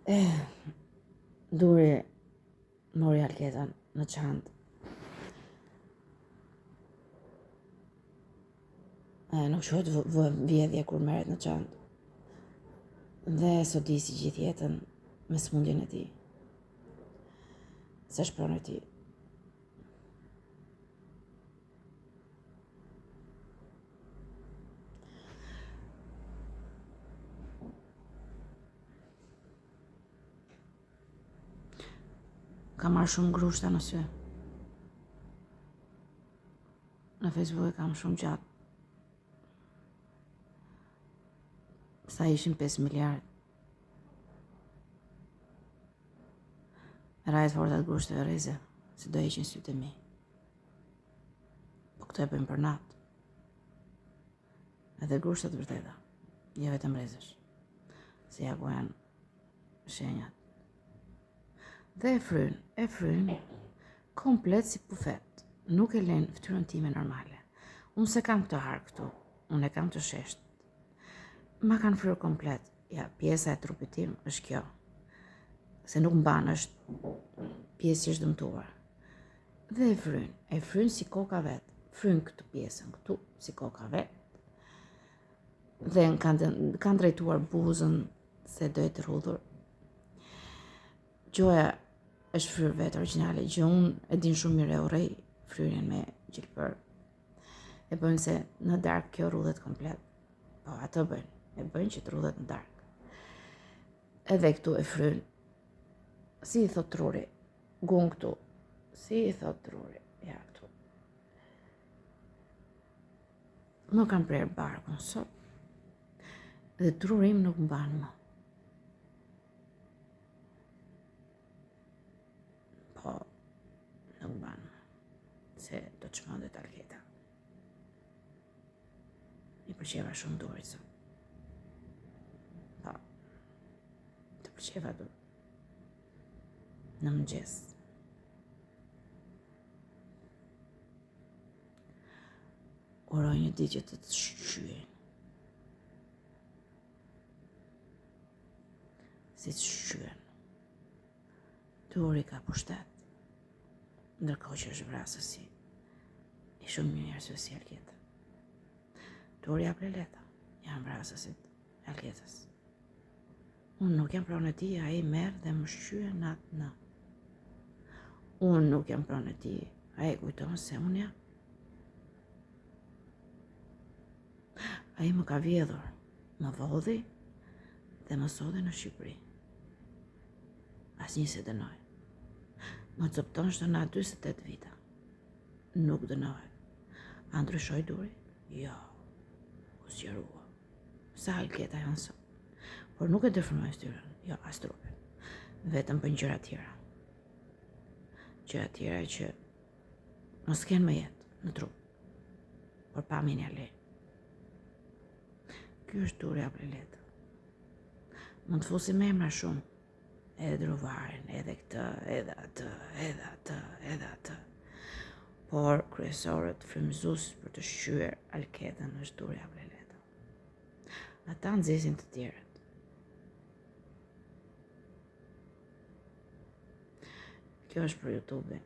Duri mori Alketën në çantë. Nuk shohet vjedhje kur merret në çantë. Dhe sodisi gjithë jetën me smundjen e tij. Se shpron e tij. Kam marrë shumë grushta në sy. Në Facebook e kam shumë gjatë. Sa ishin 5 miliard. Rajt fortat grushtëve rreze, se do heqin sytë e mi. Po këto e bëjmë për natë. Edhe grushtat vërteta, jo vetëm rrezesh. Se ja ku janë shenjat. Dhe e fryn, komplet si pufet. Nuk e len fytyrën time normale. Unë se kam këtë harë këtu, unë e kam të shesht. Ma kanë fryrë komplet. Ja, pjesa e trupit tim është kjo. Se nuk mban, është pjesë që është dëmtuar. Dhe e fryn si koka vet. Fryn këtë pjesën këtu si koka vet. Dhe kanë drejtuar buzën se do e të rrudhur. Gjoja është fryrë vetë origjinale, gjë unë e din shumë mirë e urrej fryrjen me gjilpër. E bëjnë se në darkë kjo rrudhet komplet. Po, atë bëjnë. E bëjnë që të rrudhet në darkë. Edhe këtu e fryn. Si i thot truri, gun këtu. Si i thot truri, ja këtu. Më kam prerë barkun sot. Dhe truri im nuk mban më. Po, nuk mban më. Se do të çmendet Alketa. I pëlqeva shumë durit sot. Po, të pëlqeva durit. Në mëngjes. Uroj një ditë që të shqyen. Si të shqyen. Duri ka pushtet. Ndërkohë që është vrasësi. I shumë një njerëzve si Alketa. Duri a pleleta. Janë vrasësit Alketës. Unë nuk jam pronë e ti, a i merë dhe më shqyen natë në. Unë nuk jam pronë e ti, a i kujton se unë jam. A i më ka vjedhur, më vodhi dhe më sodhi në Shqipëri. As një se dënoj. Më copton shtona 28 vita. Nuk dënoj. A ndryshoj duri? Jo. U zgjerua. Sa Alketa janë sot. Por nuk e dëfërmoj shtyrën, jo as trupin. Vetëm për gjëra tjera. Gjëra tjera që mos kenë më jetë në trup. Por pamin ja le. Ky është duri a pleleta. Mund të fusim me emra shumë. Edhe druvarin, edhe këtë, edhe atë, edhe atë, edhe atë. Por kryesorët frymëzues për të shqyer Alketën është duri a pleleta. Ata nxesin të tjerët. Kjo është për YouTube-in.